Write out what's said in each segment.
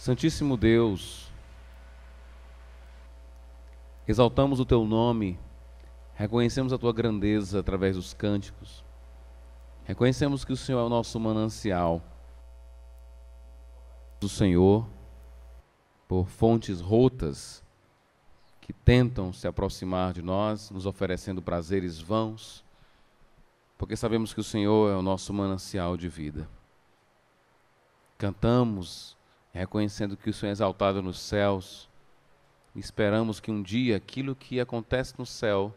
Santíssimo Deus, exaltamos o Teu nome, reconhecemos a Tua grandeza através dos cânticos, reconhecemos que o Senhor é o nosso manancial, do Senhor, por fontes rotas que tentam se aproximar de nós, nos oferecendo prazeres vãos, porque sabemos que o Senhor é o nosso manancial de vida. Cantamos, reconhecendo que o Senhor é exaltado nos céus, e esperamos que um dia aquilo que acontece no céu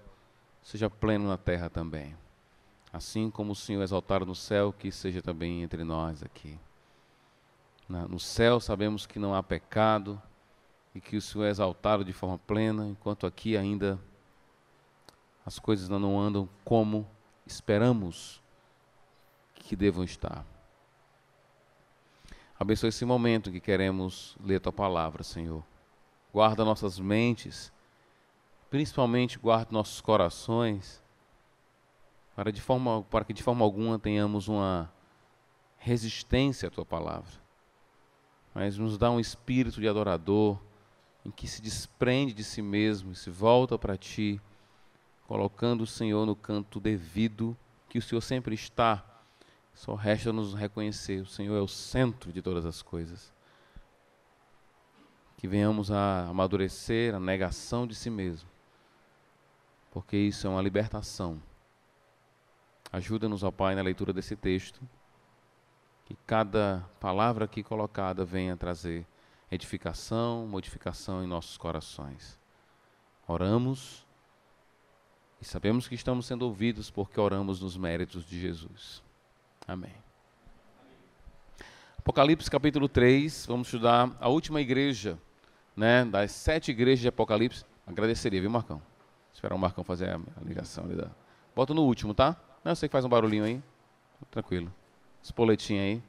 seja pleno na terra também. Assim como o Senhor é exaltado no céu, que seja também entre nós aqui. No céu sabemos que não há pecado e que o Senhor é exaltado de forma plena, enquanto aqui ainda as coisas não andam como esperamos que devam estar. Abençoe esse momento que queremos ler a Tua palavra, Senhor. Guarda nossas mentes, principalmente guarda nossos corações, para que de forma alguma tenhamos uma resistência à Tua palavra. Mas nos dá um espírito de adorador, em que se desprende de si mesmo e se volta para Ti, colocando o Senhor no canto devido, que o Senhor sempre está. Só resta nos reconhecer, o Senhor é o centro de todas as coisas. Que venhamos a amadurecer a negação de si mesmo, porque isso é uma libertação. Ajuda-nos, ó Pai, na leitura desse texto, que cada palavra aqui colocada venha trazer edificação, modificação em nossos corações. Oramos e sabemos que estamos sendo ouvidos porque oramos nos méritos de Jesus. Amém. Apocalipse capítulo 3, vamos estudar a última igreja, das 7 igrejas de Apocalipse. Agradeceria, viu, Marcão? Esperar o Marcão fazer a ligação ali. Bota no último, tá? Eu sei que faz um barulhinho aí. Tranquilo. Espoletinho aí.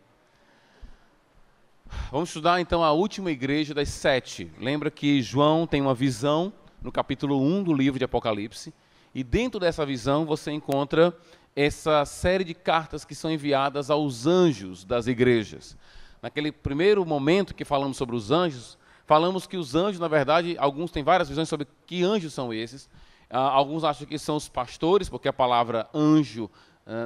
Vamos estudar então a última igreja das 7. Lembra que João tem uma visão no capítulo 1 do livro de Apocalipse. E dentro dessa visão você encontra essa série de cartas que são enviadas aos anjos das igrejas. Naquele primeiro momento que falamos sobre os anjos, falamos que os anjos, na verdade, alguns têm várias visões sobre que anjos são esses. Alguns acham que são os pastores, porque a palavra anjo,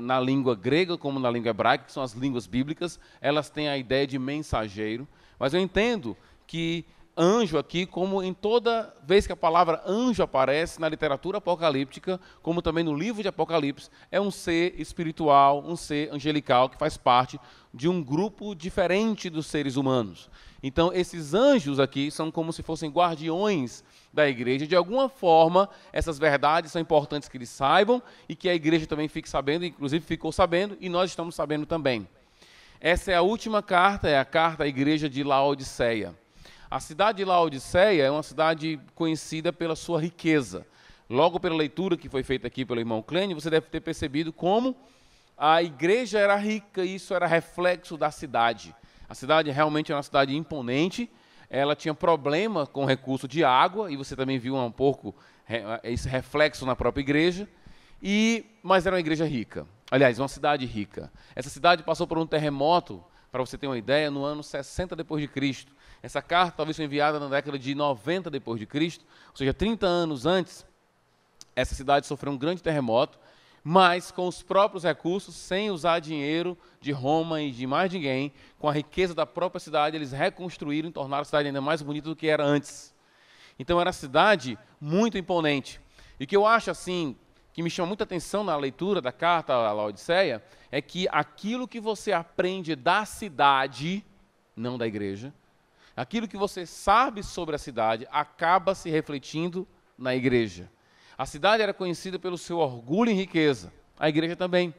na língua grega como na língua hebraica, que são as línguas bíblicas, elas têm a ideia de mensageiro. Mas eu entendo que anjo aqui, como em toda vez que a palavra anjo aparece na literatura apocalíptica, como também no livro de Apocalipse, é um ser espiritual, um ser angelical, que faz parte de um grupo diferente dos seres humanos. Então, esses anjos aqui são como se fossem guardiões da igreja. De alguma forma, essas verdades são importantes que eles saibam e que a igreja também fique sabendo, inclusive ficou sabendo, e nós estamos sabendo também. Essa é a última carta, é a carta à igreja de Laodiceia. A cidade de Laodiceia é uma cidade conhecida pela sua riqueza. Logo pela leitura que foi feita aqui pelo irmão Clênio, você deve ter percebido como a igreja era rica e isso era reflexo da cidade. A cidade realmente era uma cidade imponente, ela tinha problema com o recurso de água, e você também viu um pouco esse reflexo na própria igreja, mas era uma igreja rica. Aliás, uma cidade rica. Essa cidade passou por um terremoto, para você ter uma ideia, no ano 60 depois de Cristo. Essa carta talvez foi enviada na década de 90 depois de Cristo, ou seja, 30 anos antes. Essa cidade sofreu um grande terremoto, mas com os próprios recursos, sem usar dinheiro de Roma e de mais ninguém, com a riqueza da própria cidade, eles reconstruíram e tornaram a cidade ainda mais bonita do que era antes. Então era uma cidade muito imponente. E o que eu acho assim, que me chama muita atenção na leitura da carta à Laodiceia, é que aquilo que você aprende da cidade, não da igreja, aquilo que você sabe sobre a cidade acaba se refletindo na igreja. A cidade era conhecida pelo seu orgulho e riqueza, a igreja também.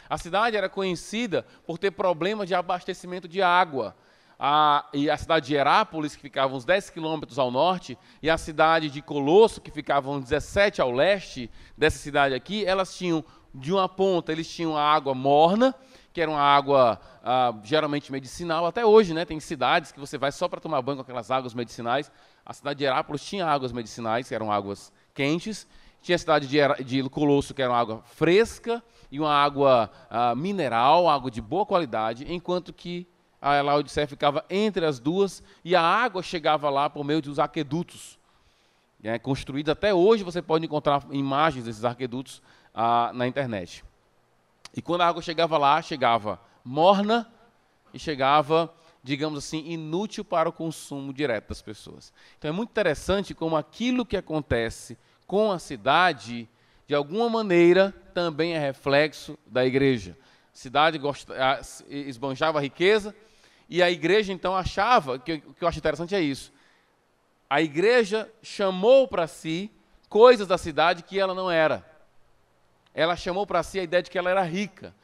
A cidade era conhecida por ter problemas de abastecimento de água. E a cidade de Herápolis, que ficava uns 10 quilômetros ao norte, e a cidade de Colosso, que ficava uns 17 ao leste dessa cidade aqui, elas tinham, de uma ponta, eles tinham a água morna, que era uma água geralmente medicinal. Até hoje, tem cidades que você vai só para tomar banho com aquelas águas medicinais. A cidade de Herápolis tinha águas medicinais, que eram águas quentes. Tinha a cidade de Colosso, que era uma água fresca e uma água mineral, água de boa qualidade, enquanto que A Laodiceia ficava entre as duas e a água chegava lá por meio dos aquedutos. Construídos até hoje, você pode encontrar imagens desses aquedutos na internet. E quando a água chegava lá, chegava morna e chegava, digamos assim, inútil para o consumo direto das pessoas. Então é muito interessante como aquilo que acontece com a cidade, de alguma maneira, também é reflexo da igreja. A cidade esbanjava a riqueza, e a igreja então achava, o que eu acho interessante é isso, a igreja chamou para si coisas da cidade que ela não era. Ela chamou para si a ideia de que ela era rica.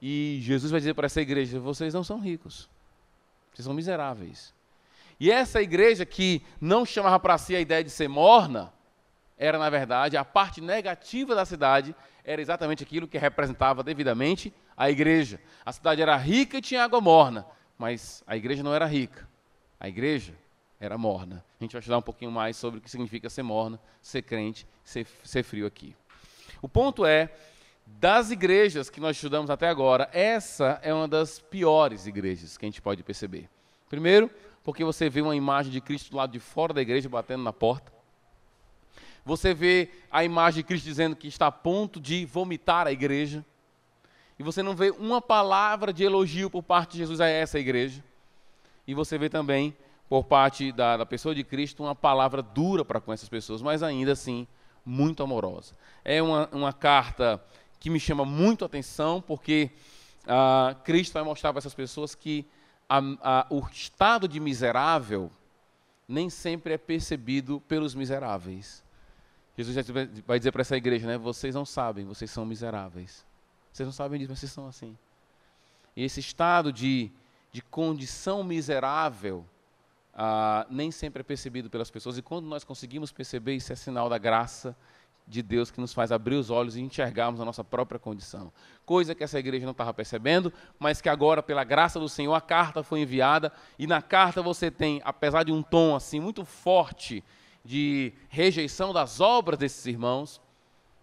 E Jesus vai dizer para essa igreja, vocês não são ricos, vocês são miseráveis. E essa igreja que não chamava para si a ideia de ser morna, era na verdade a parte negativa da cidade, era exatamente aquilo que representava devidamente a igreja. A cidade era rica e tinha água morna, mas a igreja não era rica, a igreja era morna. A gente vai estudar um pouquinho mais sobre o que significa ser morna, ser crente, ser frio aqui. O ponto é, das igrejas que nós estudamos até agora, essa é uma das piores igrejas que a gente pode perceber. Primeiro, porque você vê uma imagem de Cristo do lado de fora da igreja, batendo na porta. Você vê a imagem de Cristo dizendo que está a ponto de vomitar a igreja. E você não vê uma palavra de elogio por parte de Jesus a essa igreja. E você vê também, por parte da pessoa de Cristo, uma palavra dura para com essas pessoas, mas ainda assim, muito amorosa. É uma carta que me chama muito a atenção, porque Cristo vai mostrar para essas pessoas que o estado de miserável nem sempre é percebido pelos miseráveis. Jesus vai dizer para essa igreja, né? Vocês não sabem, vocês são miseráveis. Vocês não sabem disso, mas vocês são assim. E esse estado de condição miserável nem sempre é percebido pelas pessoas. E quando nós conseguimos perceber, isso é sinal da graça de Deus que nos faz abrir os olhos e enxergarmos a nossa própria condição. Coisa que essa igreja não estava percebendo, mas que agora, pela graça do Senhor, a carta foi enviada. E na carta você tem, apesar de um tom assim muito forte de rejeição das obras desses irmãos,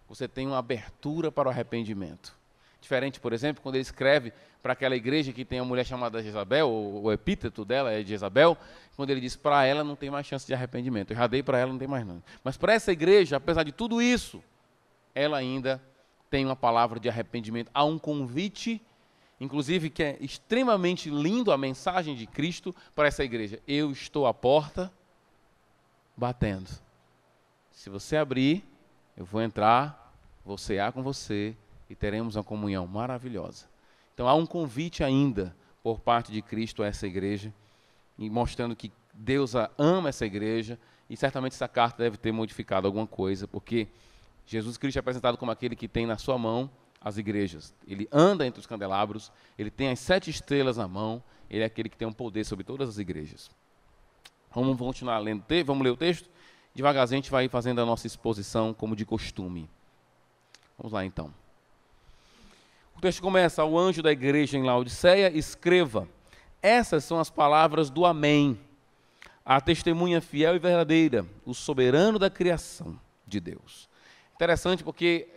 você tem uma abertura para o arrependimento. Diferente, por exemplo, quando ele escreve para aquela igreja que tem uma mulher chamada Jezabel, o epíteto dela é Jezabel, quando ele diz para ela não tem mais chance de arrependimento. Eu já dei para ela, não tem mais não. Mas para essa igreja, apesar de tudo isso, ela ainda tem uma palavra de arrependimento. Há um convite, inclusive que é extremamente lindo a mensagem de Cristo para essa igreja. Eu estou à porta batendo. Se você abrir, eu vou entrar, vou cear com você e teremos uma comunhão maravilhosa. Então há um convite ainda por parte de Cristo a essa igreja, e mostrando que Deus ama essa igreja, e certamente essa carta deve ter modificado alguma coisa, porque Jesus Cristo é apresentado como aquele que tem na sua mão as igrejas. Ele anda entre os candelabros, ele tem as 7 estrelas na mão, ele é aquele que tem um poder sobre todas as igrejas. Vamos continuar lendo, vamos ler o texto? Devagarzinho a gente vai fazendo a nossa exposição como de costume. Vamos lá então. O texto começa, ao anjo da igreja em Laodiceia, escreva, essas são as palavras do Amém, a testemunha fiel e verdadeira, o soberano da criação de Deus. Interessante porque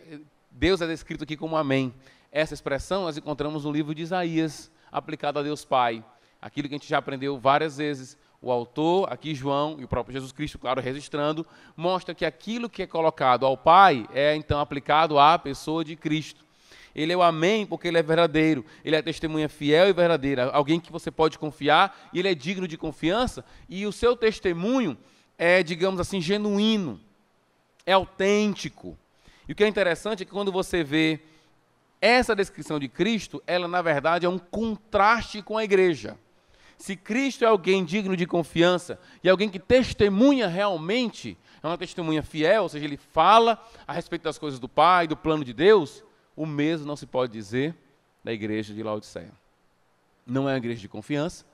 Deus é descrito aqui como Amém. Essa expressão nós encontramos no livro de Isaías, aplicado a Deus Pai. Aquilo que a gente já aprendeu várias vezes. O autor, aqui João, e o próprio Jesus Cristo, claro, registrando, mostra que aquilo que é colocado ao Pai é então aplicado à pessoa de Cristo. Ele é o Amém porque ele é verdadeiro, ele é a testemunha fiel e verdadeira, alguém que você pode confiar, e ele é digno de confiança, e o seu testemunho é, digamos assim, genuíno, é autêntico. E o que é interessante é que quando você vê essa descrição de Cristo, ela na verdade é um contraste com a igreja. Se Cristo é alguém digno de confiança e alguém que testemunha realmente, é uma testemunha fiel, ou seja, ele fala a respeito das coisas do Pai, do plano de Deus, o mesmo não se pode dizer da igreja de Laodiceia. Não é uma igreja de confiança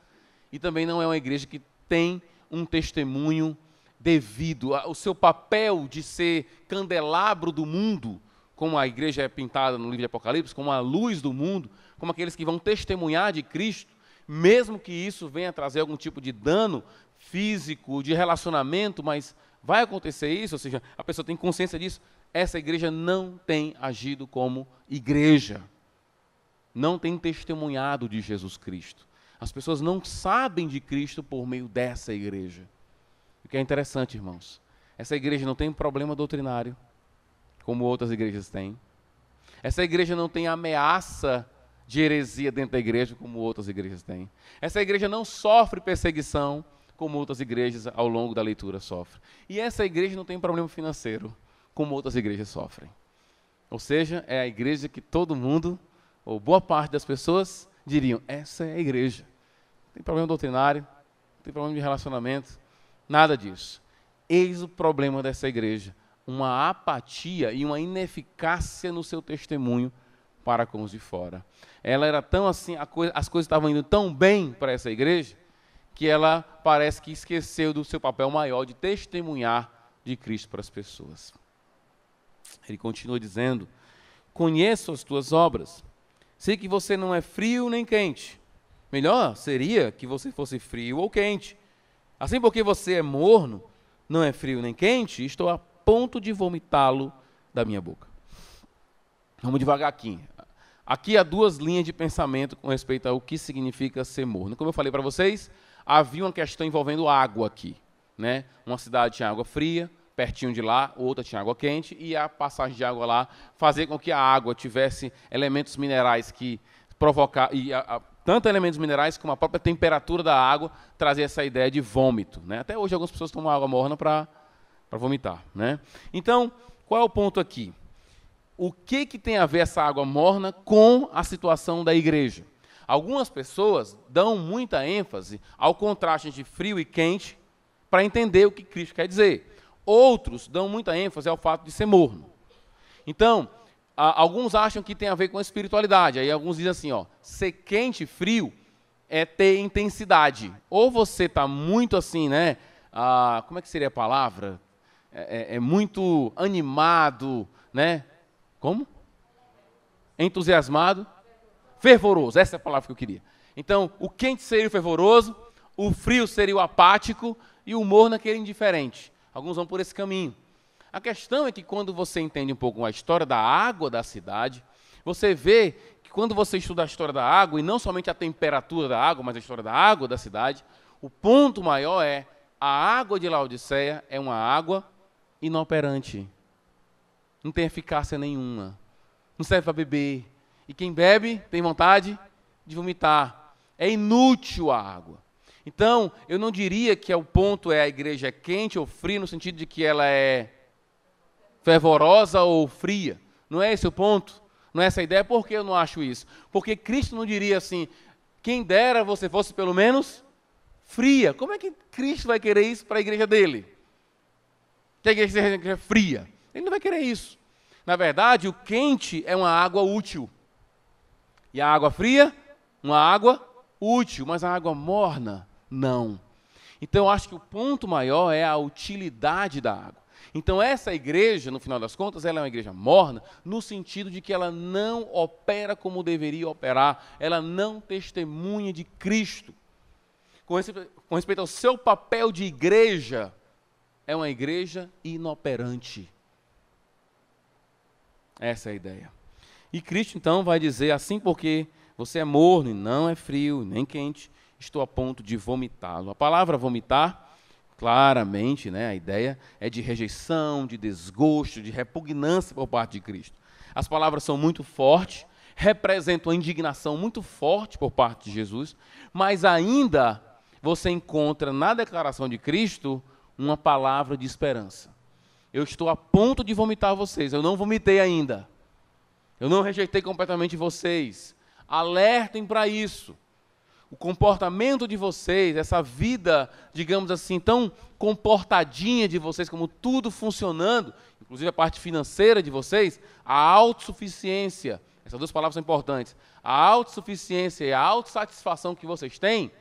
e também não é uma igreja que tem um testemunho devido ao seu papel de ser candelabro do mundo, como a igreja é pintada no livro de Apocalipse, como a luz do mundo, como aqueles que vão testemunhar de Cristo, mesmo que isso venha trazer algum tipo de dano físico, de relacionamento, mas vai acontecer isso, ou seja, a pessoa tem consciência disso. Essa igreja não tem agido como igreja, não tem testemunhado de Jesus Cristo. As pessoas não sabem de Cristo por meio dessa igreja. O que é interessante, irmãos. Essa igreja não tem problema doutrinário, como outras igrejas têm. Essa igreja não tem ameaça de heresia dentro da igreja, como outras igrejas têm. Essa igreja não sofre perseguição, como outras igrejas ao longo da leitura sofrem. E essa igreja não tem problema financeiro, como outras igrejas sofrem. Ou seja, é a igreja que todo mundo, ou boa parte das pessoas, diriam, essa é a igreja. Não tem problema doutrinário, não tem problema de relacionamento, nada disso. Eis o problema dessa igreja, uma apatia e uma ineficácia no seu testemunho para com os de fora. Ela era tão assim, as coisas estavam indo tão bem para essa igreja, que ela parece que esqueceu do seu papel maior de testemunhar de Cristo para as pessoas. Ele continua dizendo, conheço as tuas obras, sei que você não é frio nem quente. Melhor seria que você fosse frio ou quente. Assim, porque você é morno, não é frio nem quente, estou a ponto de vomitá-lo da minha boca. Vamos devagar aqui. Aqui há duas linhas de pensamento com respeito ao que significa ser morno. Como eu falei para vocês, havia uma questão envolvendo água aqui, né? Uma cidade tinha água fria, pertinho de lá, outra tinha água quente, e a passagem de água lá fazia com que a água tivesse elementos minerais que provocavam, tanto elementos minerais como a própria temperatura da água trazia essa ideia de vômito, né? Até hoje algumas pessoas tomam água morna para vomitar, né? Então, qual é o ponto aqui? O que tem a ver essa água morna com a situação da igreja? Algumas pessoas dão muita ênfase ao contraste de frio e quente para entender o que Cristo quer dizer. Outros dão muita ênfase ao fato de ser morno. Então, alguns acham que tem a ver com a espiritualidade. Aí alguns dizem assim, ó, ser quente e frio é ter intensidade. Ou você está muito assim, né? Como é que seria a palavra? É muito animado, né? Como? Entusiasmado. Fervoroso, essa é a palavra que eu queria. Então, o quente seria o fervoroso, o frio seria o apático e o morno aquele indiferente. Alguns vão por esse caminho. A questão é que quando você entende um pouco a história da água da cidade, você vê que quando você estuda a história da água, e não somente a temperatura da água, mas a história da água da cidade, o ponto maior é a água de Laodiceia é uma água inoperante. Não tem eficácia nenhuma. Não serve para beber. E quem bebe tem vontade de vomitar. É inútil a água. Então, eu não diria que o ponto é a igreja é quente ou fria, no sentido de que ela é fervorosa ou fria. Não é esse o ponto? Não é essa a ideia? Por que eu não acho isso? Porque Cristo não diria assim, quem dera você fosse pelo menos fria. Como é que Cristo vai querer isso para a igreja dele? Que a igreja seja fria. Ele não vai querer isso. Na verdade, o quente é uma água útil. E a água fria, uma água útil. Mas a água morna, não. Então, eu acho que o ponto maior é a utilidade da água. Então, essa igreja, no final das contas, ela é uma igreja morna, no sentido de que ela não opera como deveria operar. Ela não testemunha de Cristo. Com respeito ao seu papel de igreja, é uma igreja inoperante. Essa é a ideia. E Cristo, então, vai dizer, assim porque você é morno e não é frio, nem quente, estou a ponto de vomitá-lo. A palavra vomitar, claramente, né, a ideia é de rejeição, de desgosto, de repugnância por parte de Cristo. As palavras são muito fortes, representam uma indignação muito forte por parte de Jesus, mas ainda você encontra na declaração de Cristo uma palavra de esperança. Eu estou a ponto de vomitar vocês, eu não vomitei ainda. Eu não rejeitei completamente vocês. Alertem para isso. O comportamento de vocês, essa vida, digamos assim, tão comportadinha de vocês, como tudo funcionando, inclusive a parte financeira de vocês, a autossuficiência, essas duas palavras são importantes, a autossuficiência e a autossatisfação que vocês têm,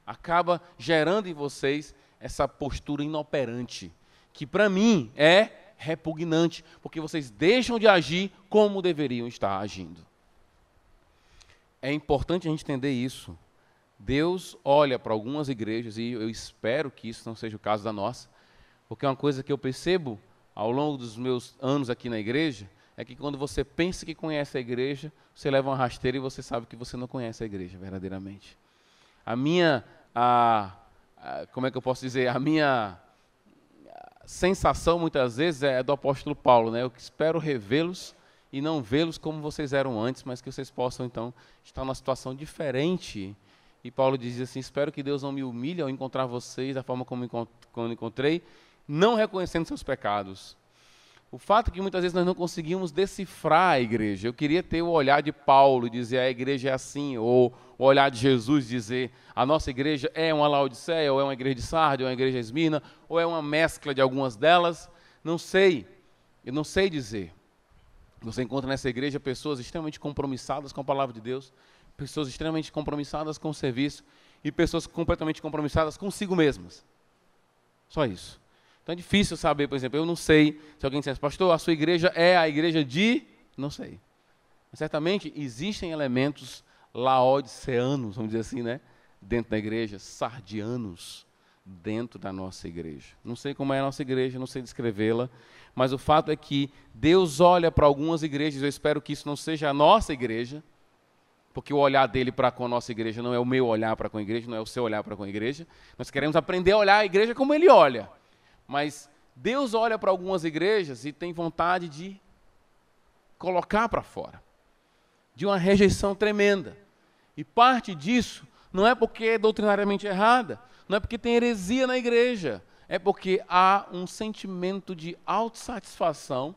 acaba gerando em vocês essa postura inoperante, que para mim é repugnante, porque vocês deixam de agir como deveriam estar agindo. É importante a gente entender isso. Deus olha para algumas igrejas, e eu espero que isso não seja o caso da nossa, porque uma coisa que eu percebo ao longo dos meus anos aqui na igreja, é que quando você pensa que conhece a igreja, você leva uma rasteira e você sabe que você não conhece a igreja verdadeiramente. como é que eu posso dizer, a minha sensação muitas vezes é do apóstolo Paulo, né? Eu espero revê-los e não vê-los como vocês eram antes, mas que vocês possam então estar numa situação diferente. E Paulo diz assim: espero que Deus não me humilhe ao encontrar vocês da forma como encontrei, não reconhecendo seus pecados. O fato é que muitas vezes nós não conseguimos decifrar a igreja. Eu queria ter o olhar de Paulo e dizer a igreja é assim, ou o olhar de Jesus dizer a nossa igreja é uma Laodiceia, ou é uma igreja de Sardes, ou é uma igreja de Esmirna, ou é uma mescla de algumas delas. Não sei, eu não sei dizer. Você encontra nessa igreja pessoas extremamente compromissadas com a palavra de Deus, pessoas extremamente compromissadas com o serviço e pessoas completamente compromissadas consigo mesmas. Só isso. Então é difícil saber, por exemplo, eu não sei se alguém dissesse: pastor, a sua igreja é a igreja de... Não sei. Mas certamente existem elementos laodiceanos, vamos dizer assim, né? Dentro da igreja, sardianos dentro da nossa igreja. Não sei como é a nossa igreja, não sei descrevê-la, mas o fato é que Deus olha para algumas igrejas, eu espero que isso não seja a nossa igreja, porque o olhar dele para com a nossa igreja não é o meu olhar para com a igreja, não é o seu olhar para com a igreja. Nós queremos aprender a olhar a igreja como ele olha. Mas Deus olha para algumas igrejas e tem vontade de colocar para fora, de uma rejeição tremenda. E parte disso não é porque é doutrinariamente errada, não é porque tem heresia na igreja, é porque há um sentimento de autossatisfação,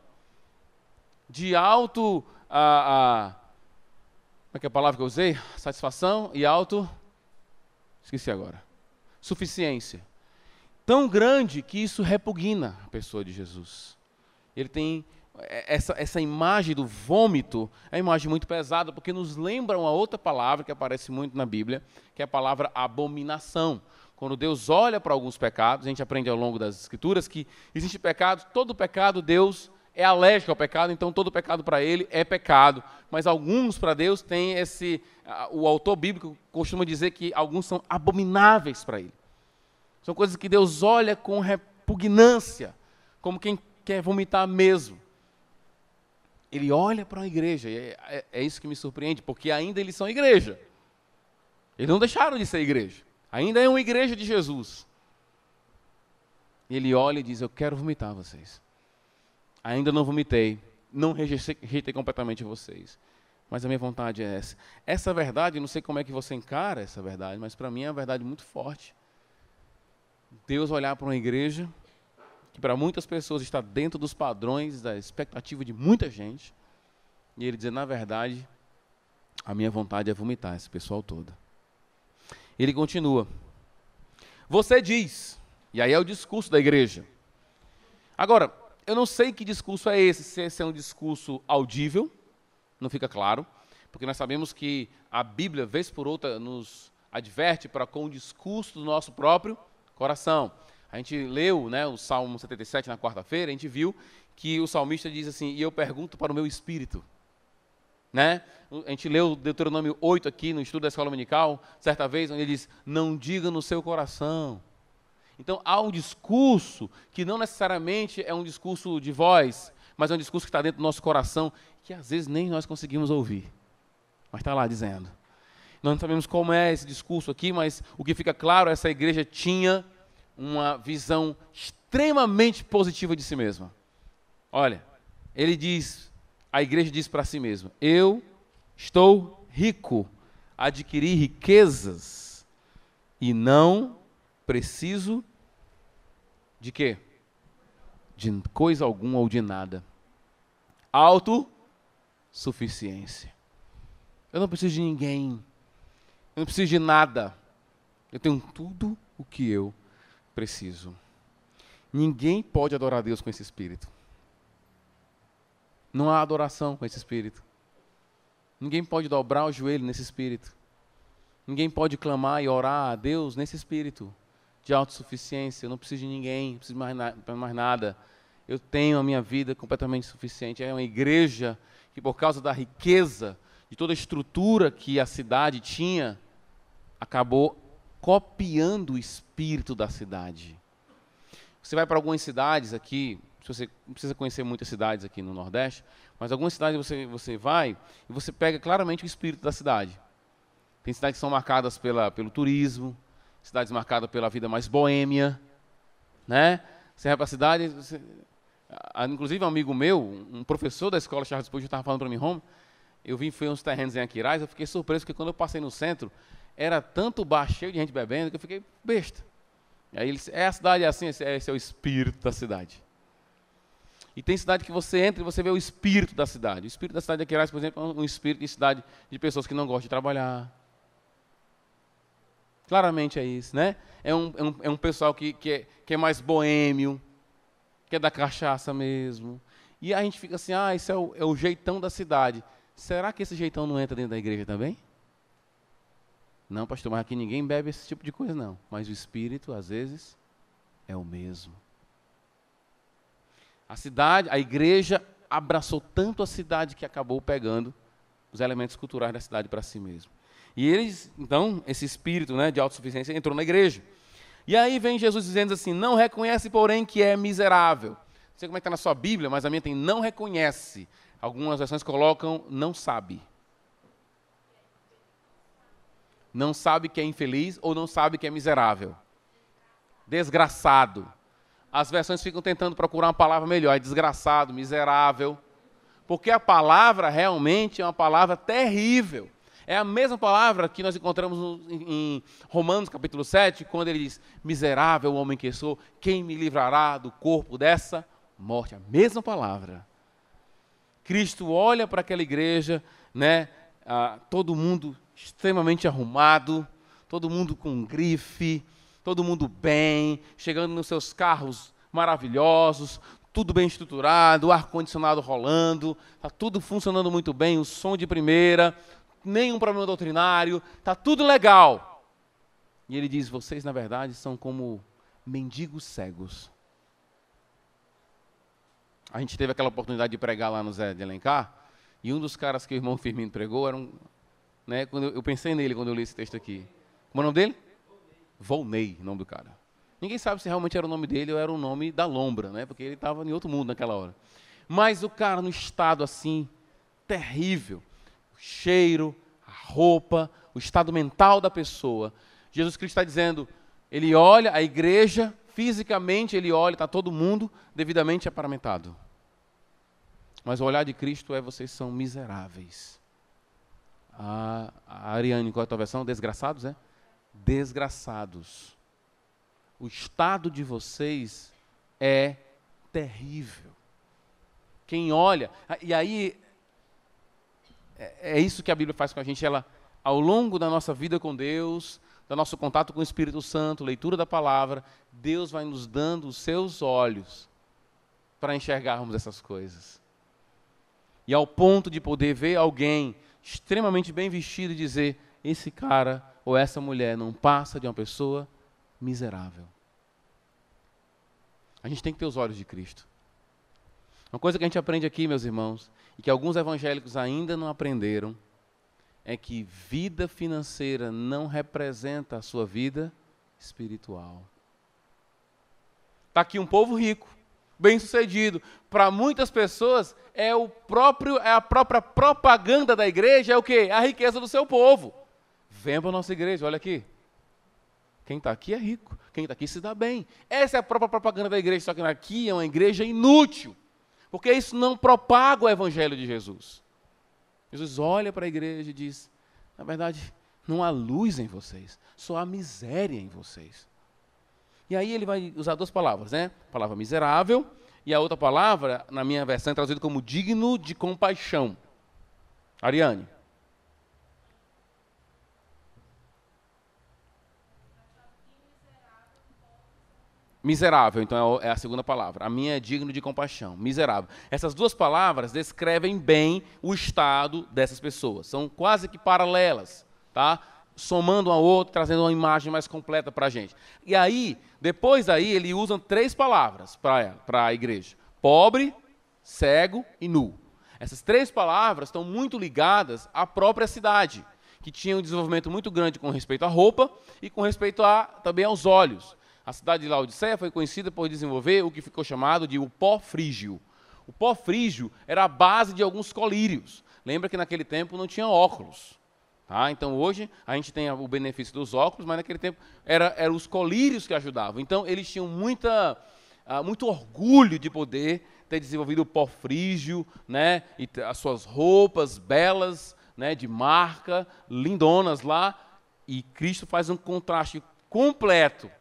de como é que é a palavra que eu usei? Satisfação e esqueci agora. Suficiência. Tão grande que isso repugna a pessoa de Jesus. Ele tem essa imagem do vômito, é uma imagem muito pesada, porque nos lembra uma outra palavra que aparece muito na Bíblia, que é a palavra abominação. Quando Deus olha para alguns pecados, a gente aprende ao longo das Escrituras que existe pecado, todo pecado Deus é alérgico ao pecado, então todo pecado para ele é pecado. Mas alguns para Deus tem o autor bíblico costuma dizer que alguns são abomináveis para ele. São coisas que Deus olha com repugnância, como quem quer vomitar mesmo. Ele olha para a igreja, e é isso que me surpreende, porque ainda eles são igreja. Eles não deixaram de ser igreja. Ainda é uma igreja de Jesus. E ele olha e diz: eu quero vomitar vocês. Ainda não vomitei, não rejeitei completamente vocês. Mas a minha vontade é essa. Essa verdade, não sei como é que você encara essa verdade, mas para mim é uma verdade muito forte. Deus olhar para uma igreja que para muitas pessoas está dentro dos padrões da expectativa de muita gente, e ele dizer: na verdade, a minha vontade é vomitar esse pessoal todo. Ele continua: você diz, e aí é o discurso da igreja. Agora, eu não sei que discurso é esse, se esse é um discurso audível, não fica claro, porque nós sabemos que a Bíblia, vez por outra, nos adverte para com o discurso do nosso próprio coração. A gente leu, né, o Salmo 77 na quarta-feira, a gente viu que o salmista diz assim: e eu pergunto para o meu espírito. Né? A gente leu Deuteronômio 8 aqui no estudo da escola dominical, certa vez, onde ele diz: não diga no seu coração. Então há um discurso que não necessariamente é um discurso de voz, mas é um discurso que está dentro do nosso coração, que às vezes nem nós conseguimos ouvir, mas está lá dizendo. Nós não sabemos como é esse discurso aqui, mas o que fica claro, essa igreja tinha uma visão extremamente positiva de si mesma. Olha, a igreja diz para si mesma: eu estou rico, adquiri riquezas e não preciso de quê? De coisa alguma ou de nada. Autossuficiência. Eu não preciso de ninguém. Eu não preciso de nada. Eu tenho tudo o que eu preciso. Ninguém pode adorar a Deus com esse espírito. Não há adoração com esse espírito. Ninguém pode dobrar o joelho nesse espírito. Ninguém pode clamar e orar a Deus nesse espírito de autossuficiência. Eu não preciso de ninguém, não preciso de mais nada. Eu tenho a minha vida completamente suficiente. É uma igreja que, por causa da riqueza, de toda a estrutura que a cidade tinha, acabou copiando o espírito da cidade. Você vai para algumas cidades aqui, você não precisa conhecer muitas cidades aqui no Nordeste, mas algumas cidades você vai e você pega claramente o espírito da cidade. Tem cidades que são marcadas pelo turismo, cidades marcadas pela vida mais boêmia, né? Você vai para a cidade, inclusive um amigo meu, um professor da escola Charles Spurgeon estava falando para mim, Roma, eu vim, fui uns terrenos em Aquiraz, eu fiquei surpreso, porque quando eu passei no centro, era tanto bar cheio de gente bebendo, que eu fiquei besta. E aí ele disse, a cidade é assim, esse é o espírito da cidade. E tem cidade que você entra e você vê o espírito da cidade. O espírito da cidade de Aquiraz, por exemplo, é um espírito de cidade de pessoas que não gostam de trabalhar. Claramente é isso, né? É um pessoal que é mais boêmio, que é da cachaça mesmo. E a gente fica assim, isso é o jeitão da cidade. Será que esse jeitão não entra dentro da igreja também? Não, pastor, mas aqui ninguém bebe esse tipo de coisa, não. Mas o espírito, às vezes, é o mesmo. A igreja abraçou tanto a cidade que acabou pegando os elementos culturais da cidade para si mesmo. E eles, então, esse espírito, né, de autossuficiência entrou na igreja. E aí vem Jesus dizendo assim, não reconhece, porém, que é miserável. Não sei como é que está na sua Bíblia, mas a minha tem não reconhece. Algumas versões colocam não sabe. Não sabe que é infeliz ou não sabe que é miserável. Desgraçado. As versões ficam tentando procurar uma palavra melhor. É desgraçado, miserável. Porque a palavra realmente é uma palavra terrível. É a mesma palavra que nós encontramos em Romanos capítulo 7, quando ele diz, miserável homem que sou, quem me livrará do corpo dessa morte? A mesma palavra. Cristo olha para aquela igreja, né, todo mundo extremamente arrumado, todo mundo com grife, todo mundo bem, chegando nos seus carros maravilhosos, tudo bem estruturado, o ar-condicionado rolando, está tudo funcionando muito bem, o som de primeira, nenhum problema doutrinário, está tudo legal. E ele diz, vocês na verdade são como mendigos cegos. A gente teve aquela oportunidade de pregar lá no Zé de Alencar, e um dos caras que o irmão Firmino pregou era né, quando eu pensei nele quando eu li esse texto aqui. Como é o nome dele? Volney, o nome do cara. Ninguém sabe se realmente era o nome dele ou era o nome da lombra, né? Porque ele estava em outro mundo naquela hora. Mas o cara no estado assim, terrível, o cheiro, a roupa, o estado mental da pessoa. Jesus Cristo está dizendo, ele olha a igreja, fisicamente ele olha, está todo mundo devidamente aparamentado. Mas o olhar de Cristo é, vocês são miseráveis. A Ariane, qual é a tua versão? Desgraçados, é? Desgraçados. O estado de vocês é terrível. Quem olha, e aí, é isso que a Bíblia faz com a gente, ela, ao longo da nossa vida com Deus, do nosso contato com o Espírito Santo, leitura da palavra, Deus vai nos dando os seus olhos para enxergarmos essas coisas. E ao ponto de poder ver alguém extremamente bem vestido e dizer, esse cara ou essa mulher não passa de uma pessoa miserável. A gente tem que ter os olhos de Cristo. Uma coisa que a gente aprende aqui, meus irmãos, e que alguns evangélicos ainda não aprenderam, é que vida financeira não representa a sua vida espiritual. Está aqui um povo rico, bem-sucedido. Para muitas pessoas, é a própria propaganda da igreja, é o quê? A riqueza do seu povo. Venha para a nossa igreja, olha aqui. Quem está aqui é rico, quem está aqui se dá bem. Essa é a própria propaganda da igreja, só que aqui é uma igreja inútil, porque isso não propaga o evangelho de Jesus. Jesus olha para a igreja e diz, na verdade, não há luz em vocês, só há miséria em vocês. E aí ele vai usar duas palavras, né? A palavra miserável e a outra palavra, na minha versão, é traduzida como digno de compaixão. Ariane. Miserável, então é a segunda palavra. A minha é digno de compaixão. Miserável. Essas duas palavras descrevem bem o estado dessas pessoas. São quase que paralelas, tá? Somando uma outra, trazendo uma imagem mais completa para a gente. E aí, depois daí, ele usa três palavras para a igreja. Pobre, cego e nu. Essas três palavras estão muito ligadas à própria cidade, que tinha um desenvolvimento muito grande com respeito à roupa e com respeito também aos olhos. A cidade de Laodiceia foi conhecida por desenvolver o que ficou chamado de o pó frígio. O pó frígio era a base de alguns colírios. Lembra que naquele tempo não tinha óculos. Tá? Então hoje a gente tem o benefício dos óculos, mas naquele tempo eram os colírios que ajudavam. Então eles tinham muito orgulho de poder ter desenvolvido o pó frígio, né? E as suas roupas belas, né? De marca, lindonas lá. E Cristo faz um contraste completo.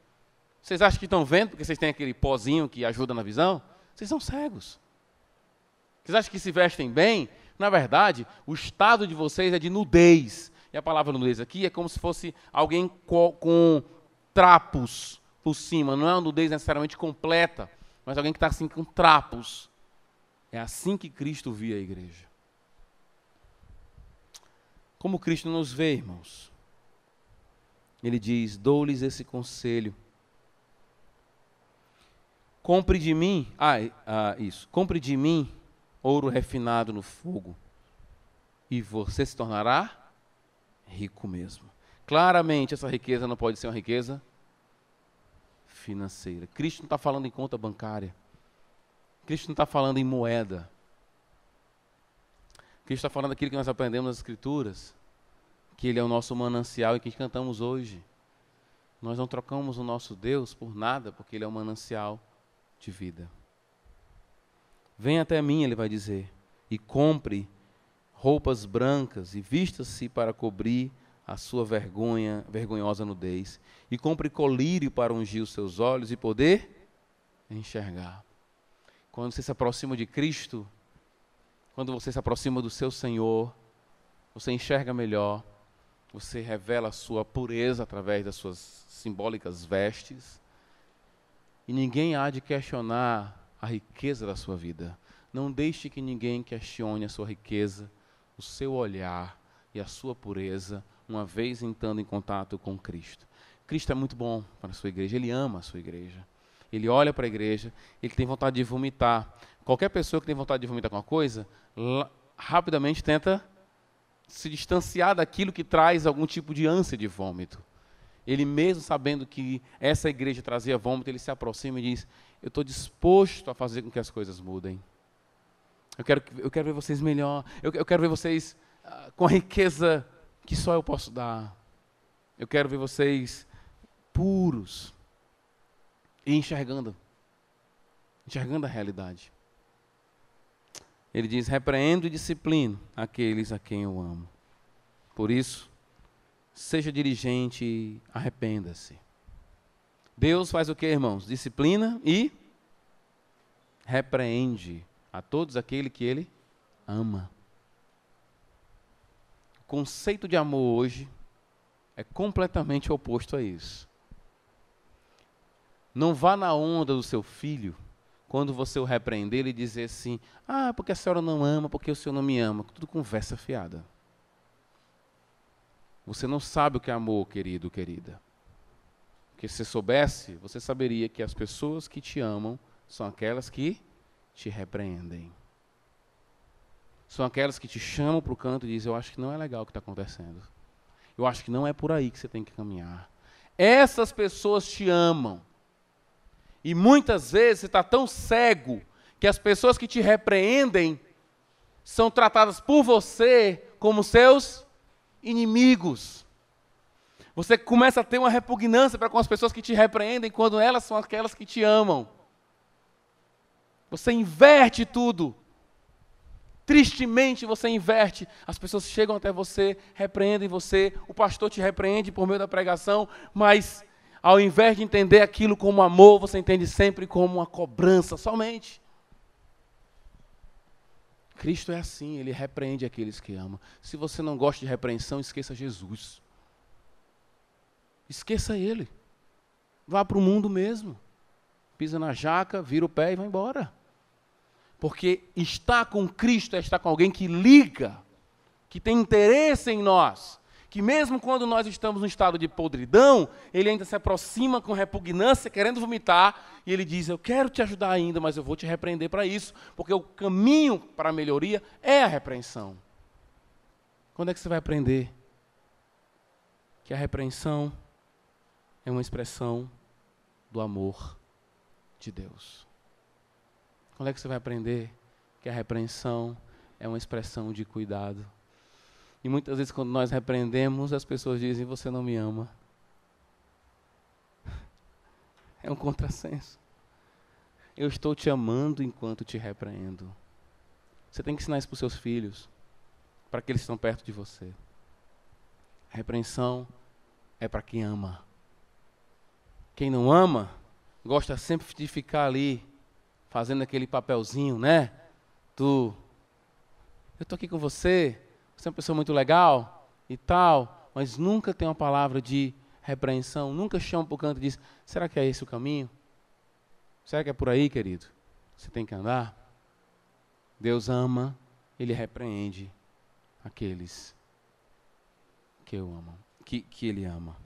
Vocês acham que estão vendo porque vocês têm aquele pozinho que ajuda na visão? Vocês são cegos. Vocês acham que se vestem bem? Na verdade, o estado de vocês é de nudez. E a palavra nudez aqui é como se fosse alguém com trapos por cima. Não é uma nudez necessariamente completa, mas alguém que está assim com trapos. É assim que Cristo via a igreja. Como Cristo nos vê, irmãos? Ele diz, dou-lhes esse conselho. Compre de mim, compre de mim ouro refinado no fogo, e você se tornará rico mesmo. Claramente, essa riqueza não pode ser uma riqueza financeira. Cristo não está falando em conta bancária. Cristo não está falando em moeda. Cristo está falando daquilo que nós aprendemos nas Escrituras, que Ele é o nosso manancial e que cantamos hoje. Nós não trocamos o nosso Deus por nada, porque Ele é o manancial de vida. Venha até mim, Ele vai dizer, e compre roupas brancas e vista-se para cobrir a sua vergonhosa nudez, e compre colírio para ungir os seus olhos e poder enxergar. Quando você se aproxima de Cristo, quando você se aproxima do seu Senhor, você enxerga melhor, você revela a sua pureza através das suas simbólicas vestes, e ninguém há de questionar a riqueza da sua vida. Não deixe que ninguém questione a sua riqueza, o seu olhar e a sua pureza, uma vez entrando em contato com Cristo. Cristo é muito bom para a sua igreja, Ele ama a sua igreja. Ele olha para a igreja, Ele tem vontade de vomitar. Qualquer pessoa que tem vontade de vomitar com uma coisa, rapidamente tenta se distanciar daquilo que traz algum tipo de ânsia de vômito. Ele mesmo sabendo que essa igreja trazia vômito, ele se aproxima e diz, eu estou disposto a fazer com que as coisas mudem. Eu quero ver vocês melhor, eu quero ver vocês com a riqueza que só eu posso dar. Eu quero ver vocês puros e enxergando a realidade. Ele diz, repreendo e disciplino aqueles a quem eu amo. Por isso, seja diligente e arrependa-se. Deus faz o que, irmãos? Disciplina e repreende a todos aqueles que Ele ama. O conceito de amor hoje é completamente oposto a isso. Não vá na onda do seu filho quando você o repreender, ele dizer assim, porque a senhora não ama, porque o senhor não me ama. Tudo conversa fiada. Você não sabe o que é amor, querido, querida. Porque se você soubesse, você saberia que as pessoas que te amam são aquelas que te repreendem. São aquelas que te chamam para o canto e dizem, eu acho que não é legal o que está acontecendo. Eu acho que não é por aí que você tem que caminhar. Essas pessoas te amam. E muitas vezes você está tão cego que as pessoas que te repreendem são tratadas por você como seus inimigos. Você começa a ter uma repugnância para com as pessoas que te repreendem quando elas são aquelas que te amam. Você inverte tudo. Tristemente você inverte. As pessoas chegam até você, repreendem você, o pastor te repreende por meio da pregação, mas ao invés de entender aquilo como amor, você entende sempre como uma cobrança somente. Cristo é assim, Ele repreende aqueles que amam. Se você não gosta de repreensão, esqueça Jesus. Esqueça Ele. Vá para o mundo mesmo. Pisa na jaca, vira o pé e vai embora. Porque estar com Cristo é estar com alguém que liga, que tem interesse em nós, que mesmo quando nós estamos no estado de podridão, Ele ainda se aproxima com repugnância, querendo vomitar, e Ele diz, eu quero te ajudar ainda, mas eu vou te repreender para isso, porque o caminho para a melhoria é a repreensão. Quando é que você vai aprender que a repreensão é uma expressão do amor de Deus? Quando é que você vai aprender que a repreensão é uma expressão de cuidado? E muitas vezes quando nós repreendemos, as pessoas dizem, você não me ama. É um contrassenso. Eu estou te amando enquanto te repreendo. Você tem que ensinar isso para os seus filhos, para que eles estão perto de você. A repreensão é para quem ama. Quem não ama, gosta sempre de ficar ali, fazendo aquele papelzinho, né? Eu estou aqui com você, você é uma pessoa muito legal e tal, mas nunca tem uma palavra de repreensão, nunca chama para o canto e diz, será que é esse o caminho? Será que é por aí, querido? Você tem que andar? Deus ama, Ele repreende aqueles que eu amo, que Ele ama.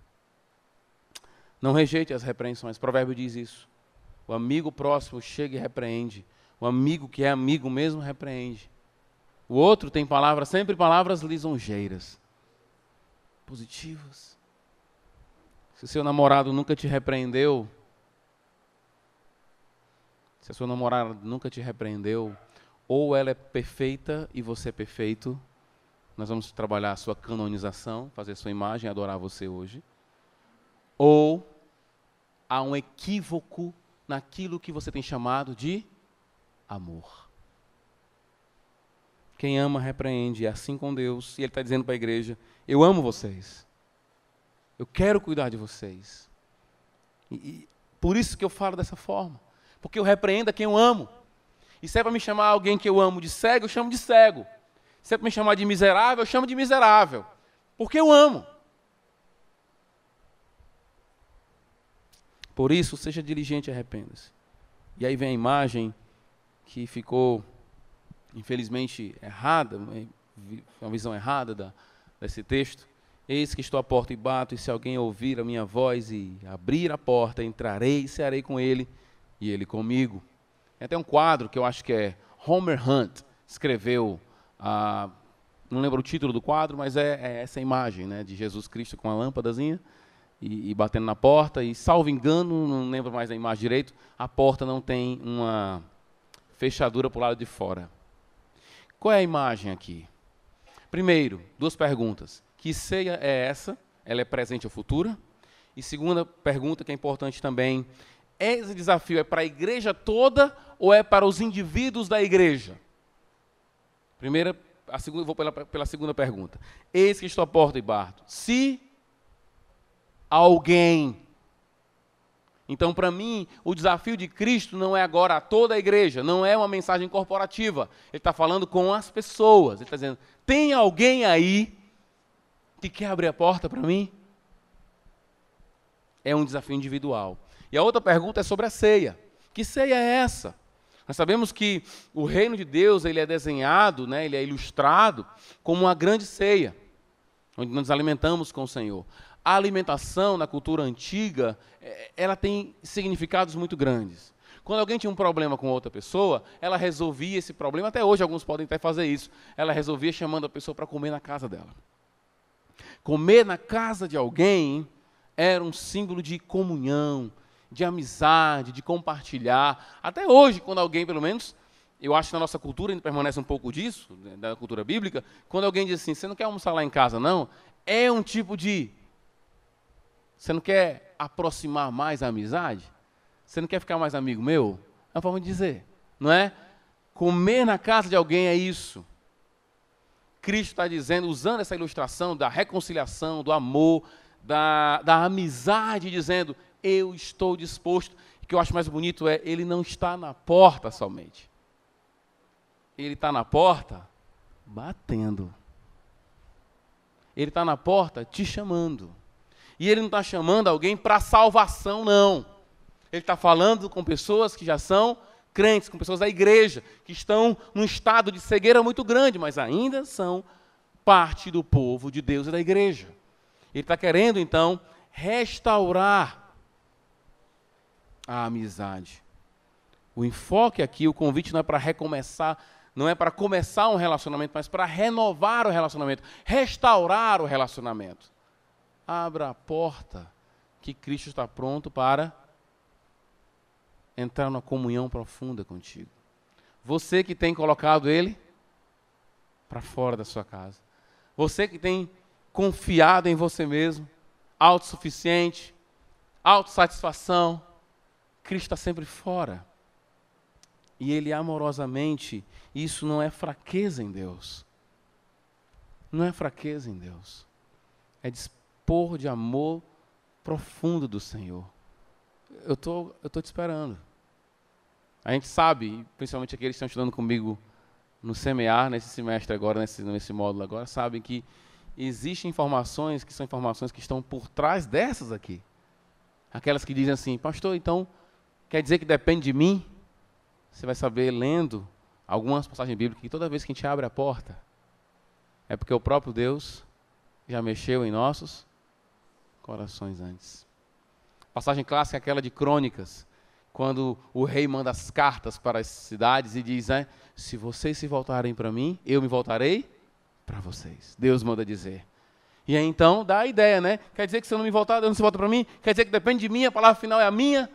Não rejeite as repreensões, o provérbio diz isso. O amigo próximo chega e repreende. O amigo que é amigo mesmo repreende. O outro tem palavras, sempre palavras lisonjeiras, positivas. Se seu namorado nunca te repreendeu, se a sua namorada nunca te repreendeu, ou ela é perfeita e você é perfeito, nós vamos trabalhar a sua canonização, fazer sua imagem, adorar você hoje. Ou há um equívoco naquilo que você tem chamado de amor. Quem ama, repreende, é assim com Deus. E Ele está dizendo para a igreja, eu amo vocês. Eu quero cuidar de vocês. E por isso que eu falo dessa forma. Porque eu repreendo a quem eu amo. E se é para me chamar alguém que eu amo de cego, eu chamo de cego. Se é para me chamar de miserável, eu chamo de miserável. Porque eu amo. Por isso, seja diligente e arrependa-se. E aí vem a imagem que ficou, infelizmente, errada, uma visão errada desse texto. Eis que estou à porta e bato, e se alguém ouvir a minha voz e abrir a porta, entrarei e cearei com ele, e ele comigo. Tem até um quadro que eu acho que é Homer Hunt, escreveu, não lembro o título do quadro, mas é essa imagem, né, de Jesus Cristo com a lâmpadazinha, e batendo na porta, e salvo engano, não lembro mais da imagem direito, a porta não tem uma fechadura para o lado de fora. Qual é a imagem aqui? Primeiro, duas perguntas. Que ceia é essa? Ela é presente ou futura? E segunda pergunta, que é importante também, esse desafio é para a igreja toda ou é para os indivíduos da igreja? Vou pela segunda pergunta. Eis que estou à porta e bato. Se alguém. Então, para mim, o desafio de Cristo não é agora a toda a igreja, não é uma mensagem corporativa. Ele está falando com as pessoas. Ele está dizendo, tem alguém aí que quer abrir a porta para mim? É um desafio individual. E a outra pergunta é sobre a ceia. Que ceia é essa? Nós sabemos que o reino de Deus ele é desenhado, né, ele é ilustrado como uma grande ceia, onde nós nos alimentamos com o Senhor. A alimentação na cultura antiga, ela tem significados muito grandes. Quando alguém tinha um problema com outra pessoa, ela resolvia esse problema, até hoje alguns podem até fazer isso, ela resolvia chamando a pessoa para comer na casa dela. Comer na casa de alguém era um símbolo de comunhão, de amizade, de compartilhar. Até hoje, quando alguém, pelo menos, eu acho que na nossa cultura ainda permanece um pouco disso, da cultura bíblica, quando alguém diz assim, você não quer almoçar lá em casa, não? É um tipo de... Você não quer aproximar mais a amizade? Você não quer ficar mais amigo meu? É uma forma de dizer, não é? Comer na casa de alguém é isso. Cristo está dizendo, usando essa ilustração da reconciliação, do amor, da amizade, dizendo, eu estou disposto. O que eu acho mais bonito é, ele não está na porta somente. Ele está na porta batendo. Ele está na porta te chamando. E ele não está chamando alguém para salvação, não. Ele está falando com pessoas que já são crentes, com pessoas da igreja, que estão num estado de cegueira muito grande, mas ainda são parte do povo de Deus e da igreja. Ele está querendo, então, restaurar a amizade. O enfoque aqui, o convite não é para recomeçar, não é para começar um relacionamento, mas para renovar o relacionamento, restaurar o relacionamento. Abra a porta que Cristo está pronto para entrar numa comunhão profunda contigo. Você que tem colocado Ele para fora da sua casa. Você que tem confiado em você mesmo, autossuficiente, autossatisfação, Cristo está sempre fora. E Ele amorosamente, isso não é fraqueza em Deus. Não é fraqueza em Deus. É dispor de amor profundo do Senhor. Eu tô te esperando. A gente sabe, principalmente aqueles que estão estudando comigo no semear, nesse semestre agora, nesse módulo agora, sabem que existem informações que são informações que estão por trás dessas aqui. Aquelas que dizem assim, pastor, então, quer dizer que depende de mim? Você vai saber, lendo algumas passagens bíblicas, que toda vez que a gente abre a porta, é porque o próprio Deus já mexeu em nossos corações antes. Passagem clássica é aquela de Crônicas, quando o rei manda as cartas para as cidades e diz, se vocês se voltarem para mim, eu me voltarei para vocês. Deus manda dizer. E aí então dá a ideia, né? Quer dizer que se eu não me voltar, Deus não se volta para mim? Quer dizer que depende de mim, a palavra final é a minha?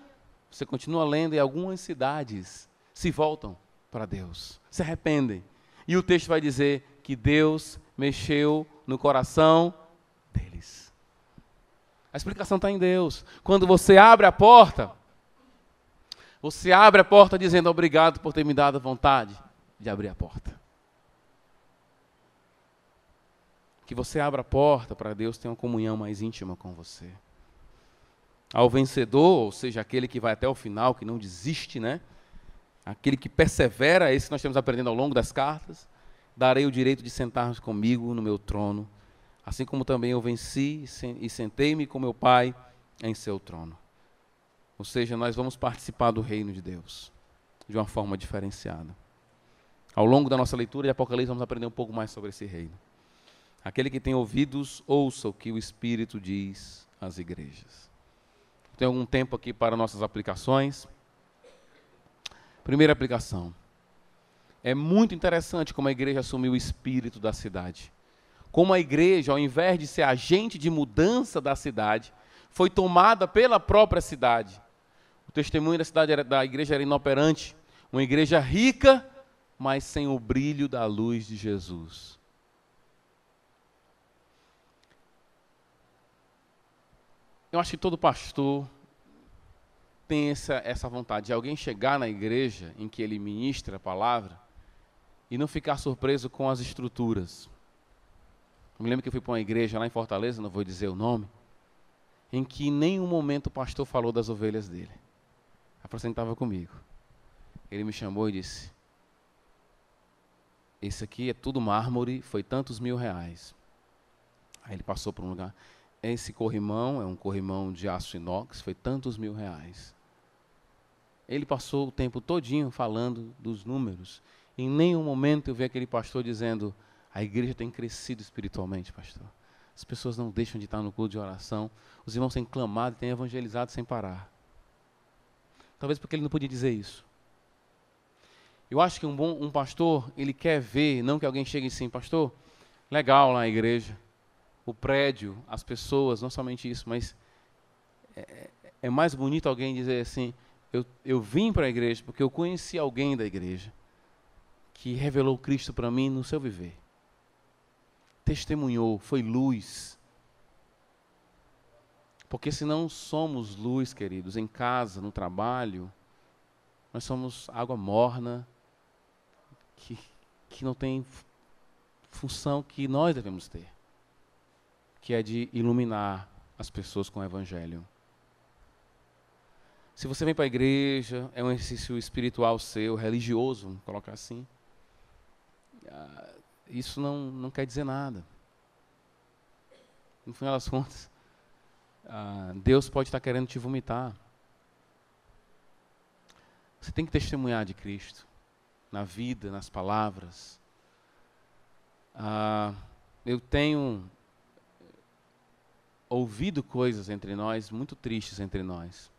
Você continua lendo e algumas cidades se voltam para Deus, se arrependem. E o texto vai dizer que Deus mexeu no coração deles. A explicação está em Deus. Quando você abre a porta dizendo obrigado por ter me dado a vontade de abrir a porta. Que você abra a porta para Deus ter uma comunhão mais íntima com você. Ao vencedor, ou seja, aquele que vai até o final, que não desiste, né? Aquele que persevera, esse que nós temos aprendendo ao longo das cartas, darei o direito de sentar comigo no meu trono, assim como também eu venci e sentei-me com meu Pai em seu trono. Ou seja, nós vamos participar do reino de Deus, de uma forma diferenciada. Ao longo da nossa leitura de Apocalipse, vamos aprender um pouco mais sobre esse reino. Aquele que tem ouvidos, ouça o que o Espírito diz às igrejas. Tem algum tempo aqui para nossas aplicações. Primeira aplicação. É muito interessante como a igreja assumiu o espírito da cidade. Como a igreja, ao invés de ser agente de mudança da cidade, foi tomada pela própria cidade. O testemunho da igreja era inoperante. Uma igreja rica, mas sem o brilho da luz de Jesus. Eu acho que todo pastor tem essa vontade de alguém chegar na igreja em que ele ministra a palavra e não ficar surpreso com as estruturas. Eu me lembro que eu fui para uma igreja lá em Fortaleza, não vou dizer o nome, em que em nenhum momento o pastor falou das ovelhas dele. A pastora estava comigo. Ele me chamou e disse, esse aqui é tudo mármore, foi tantos R$1.000. Aí ele passou por um lugar, esse corrimão é um corrimão de aço inox, foi tantos R$1.000. Ele passou o tempo todinho falando dos números. Em nenhum momento eu vi aquele pastor dizendo, a igreja tem crescido espiritualmente, pastor. As pessoas não deixam de estar no culto de oração. Os irmãos têm clamado e têm evangelizado sem parar. Talvez porque ele não podia dizer isso. Eu acho que um pastor, ele quer ver, não que alguém chegue assim, pastor, legal lá na igreja, o prédio, as pessoas, não somente isso, mas é mais bonito alguém dizer assim, eu vim para a igreja porque eu conheci alguém da igreja que revelou Cristo para mim no seu viver. Testemunhou, foi luz. Porque se não somos luz, queridos, em casa, no trabalho, nós somos água morna, que não tem função que nós devemos ter, que é de iluminar as pessoas com o Evangelho. Se você vem para a igreja, é um exercício espiritual seu, religioso, vamos colocar assim, isso não quer dizer nada. No final das contas, Deus pode estar querendo te vomitar. Você tem que testemunhar de Cristo, na vida, nas palavras. Eu tenho ouvido coisas entre nós, muito tristes entre nós.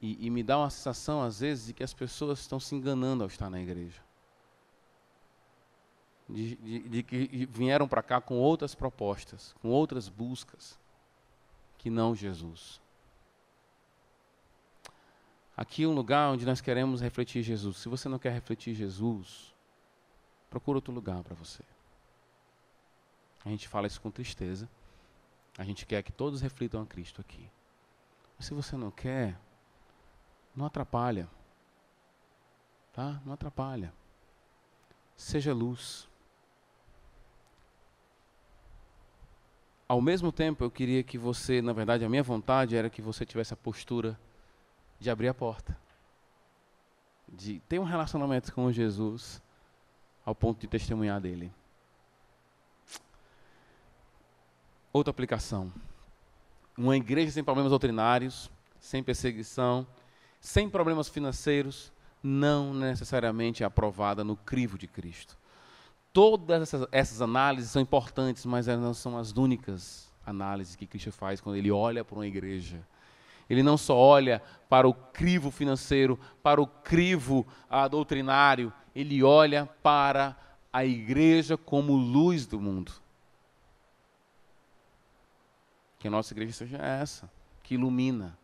E me dá uma sensação, às vezes, de que as pessoas estão se enganando ao estar na igreja. De que vieram para cá com outras propostas, com outras buscas, que não Jesus. Aqui é um lugar onde nós queremos refletir Jesus. Se você não quer refletir Jesus, procura outro lugar para você. A gente fala isso com tristeza. A gente quer que todos reflitam a Cristo aqui. Mas se você não quer, não atrapalha. Tá? Não atrapalha. Seja luz. Ao mesmo tempo, eu queria que você, na verdade, a minha vontade era que você tivesse a postura de abrir a porta. De ter um relacionamento com Jesus ao ponto de testemunhar dele. Outra aplicação. Uma igreja sem problemas doutrinários, sem perseguição, sem problemas financeiros, não necessariamente é aprovada no crivo de Cristo. Todas essas análises são importantes, mas elas não são as únicas análises que Cristo faz quando ele olha para uma igreja. Ele não só olha para o crivo financeiro, para o crivo doutrinário, ele olha para a igreja como luz do mundo. Que a nossa igreja seja essa, que ilumina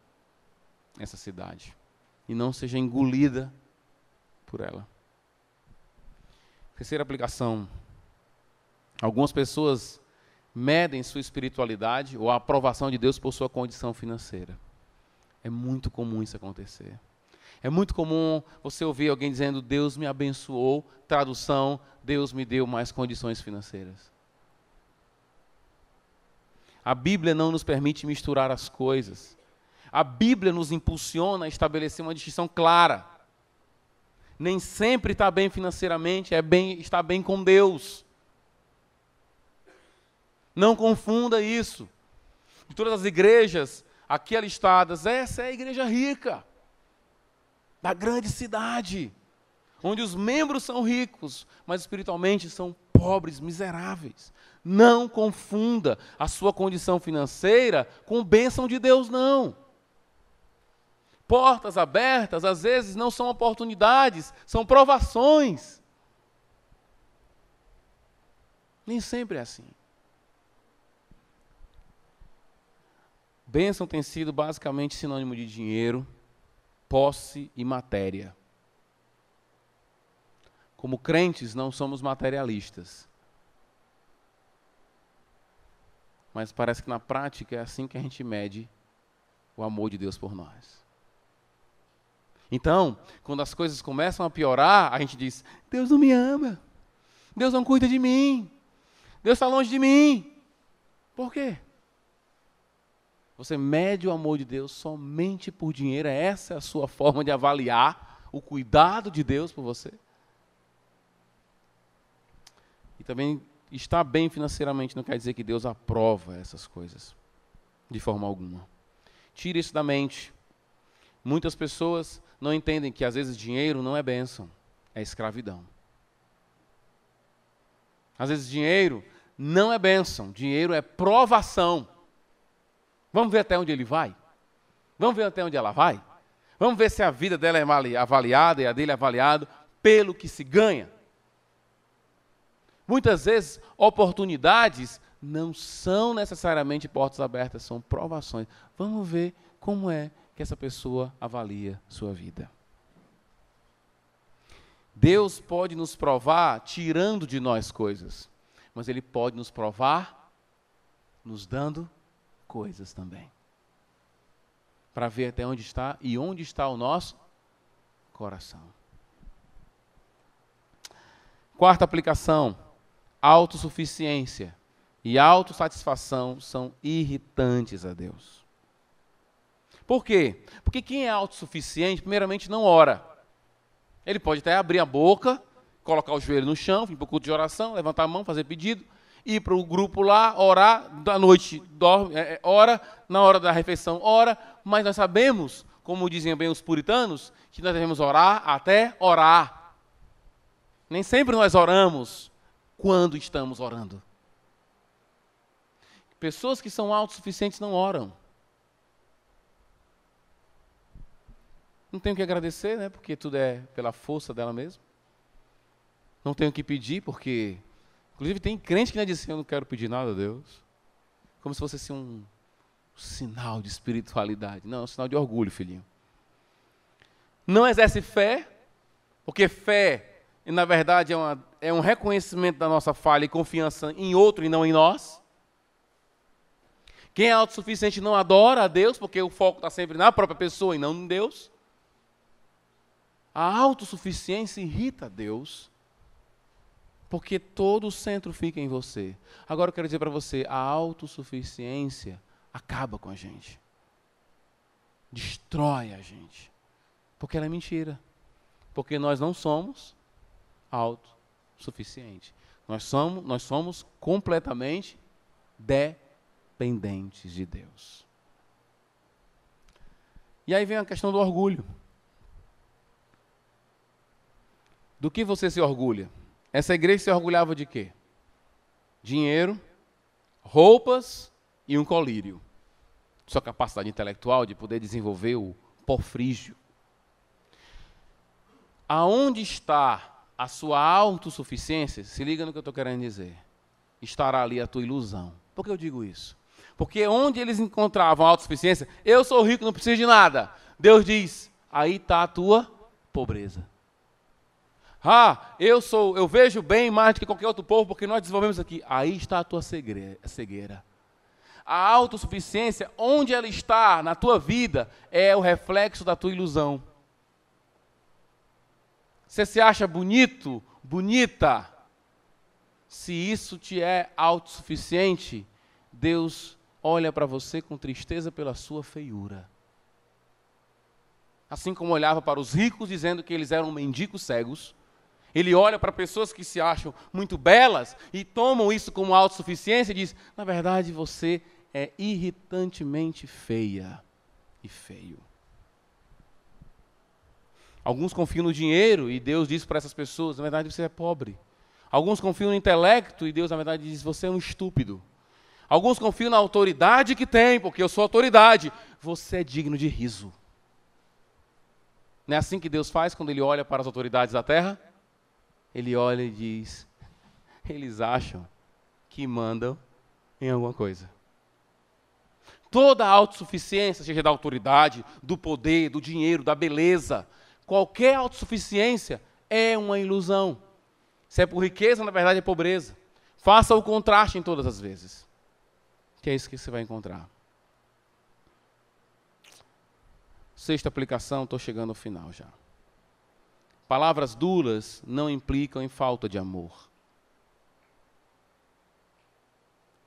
essa cidade, e não seja engolida por ela. Terceira aplicação. Algumas pessoas medem sua espiritualidade ou a aprovação de Deus por sua condição financeira. É muito comum isso acontecer. É muito comum você ouvir alguém dizendo, Deus me abençoou, tradução, Deus me deu mais condições financeiras. A Bíblia não nos permite misturar as coisas. A Bíblia nos impulsiona a estabelecer uma distinção clara. Nem sempre estar bem financeiramente estar bem com Deus. Não confunda isso. De todas as igrejas aqui alistadas, essa é a igreja rica, da grande cidade, onde os membros são ricos, mas espiritualmente são pobres, miseráveis. Não confunda a sua condição financeira com bênção de Deus, não. Portas abertas, às vezes, não são oportunidades, são provações. Nem sempre é assim. Bênção tem sido basicamente sinônimo de dinheiro, posse e matéria. Como crentes, não somos materialistas. Mas parece que na prática é assim que a gente mede o amor de Deus por nós. Então, quando as coisas começam a piorar, a gente diz, Deus não me ama, Deus não cuida de mim, Deus está longe de mim. Por quê? Você mede o amor de Deus somente por dinheiro, essa é a sua forma de avaliar o cuidado de Deus por você? E também estar bem financeiramente não quer dizer que Deus aprova essas coisas, de forma alguma. Tire isso da mente. Muitas pessoas não entendem que às vezes dinheiro não é bênção, é escravidão. Às vezes dinheiro não é bênção, dinheiro é provação. Vamos ver até onde ele vai? Vamos ver até onde ela vai? Vamos ver se a vida dela é avaliada e a dele é avaliada pelo que se ganha. Muitas vezes, oportunidades não são necessariamente portas abertas, são provações. Vamos ver como é que essa pessoa avalia sua vida. Deus pode nos provar tirando de nós coisas, mas Ele pode nos provar nos dando coisas também. Para ver até onde está e onde está o nosso coração. Quarta aplicação. Autossuficiência e autossatisfação são irritantes a Deus. Por quê? Porque quem é autossuficiente, primeiramente, não ora. Ele pode até abrir a boca, colocar o joelho no chão, vir para o culto de oração, levantar a mão, fazer pedido, ir para o grupo lá, orar, da noite dorme, ora, na hora da refeição ora, mas nós sabemos, como diziam bem os puritanos, que nós devemos orar até orar. Nem sempre nós oramos quando estamos orando. Pessoas que são autossuficientes não oram. Não tenho que agradecer, né? Porque tudo é pela força dela mesma. Não tenho que pedir, porque... Inclusive tem crente que não diz assim, eu não quero pedir nada a Deus. Como se fosse assim um sinal de espiritualidade. Não, é um sinal de orgulho, filhinho. Não exerce fé, porque fé, na verdade, é um reconhecimento da nossa falha e confiança em outro e não em nós. Quem é autossuficiente não adora a Deus, porque o foco está sempre na própria pessoa e não em Deus. A autossuficiência irrita a Deus, porque todo o centro fica em você. Agora eu quero dizer para você, a autossuficiência acaba com a gente. Destrói a gente. Porque ela é mentira. Porque nós não somos autossuficientes. Nós somos completamente dependentes de Deus. E aí vem a questão do orgulho. Do que você se orgulha? Essa igreja se orgulhava de quê? Dinheiro, roupas e um colírio. Sua capacidade intelectual de poder desenvolver o porfrígio. Aonde está a sua autossuficiência? Se liga no que eu estou querendo dizer. Estará ali a tua ilusão. Por que eu digo isso? Porque onde eles encontravam a autossuficiência, eu sou rico, não preciso de nada. Deus diz, aí está a tua pobreza. Eu vejo bem mais do que qualquer outro povo, porque nós desenvolvemos aqui. Aí está a tua cegueira. A autossuficiência, onde ela está na tua vida, é o reflexo da tua ilusão. Você se acha bonito, bonita? Se isso te é autossuficiente, Deus olha para você com tristeza pela sua feiura. Assim como olhava para os ricos, dizendo que eles eram mendigos cegos, ele olha para pessoas que se acham muito belas e tomam isso como autossuficiência e diz, na verdade você é irritantemente feia e feio. Alguns confiam no dinheiro e Deus diz para essas pessoas, na verdade você é pobre. Alguns confiam no intelecto e Deus, na verdade, diz, você é um estúpido. Alguns confiam na autoridade que tem, porque eu sou autoridade. Você é digno de riso. Não é assim que Deus faz quando Ele olha para as autoridades da terra? Ele olha e diz, eles acham que mandam em alguma coisa. Toda a autossuficiência, seja da autoridade, do poder, do dinheiro, da beleza, qualquer autossuficiência é uma ilusão. Se é por riqueza, na verdade é pobreza. Faça o contraste em todas as vezes. Que é isso que você vai encontrar. Sexta aplicação, estou chegando ao final já. Palavras duras não implicam em falta de amor.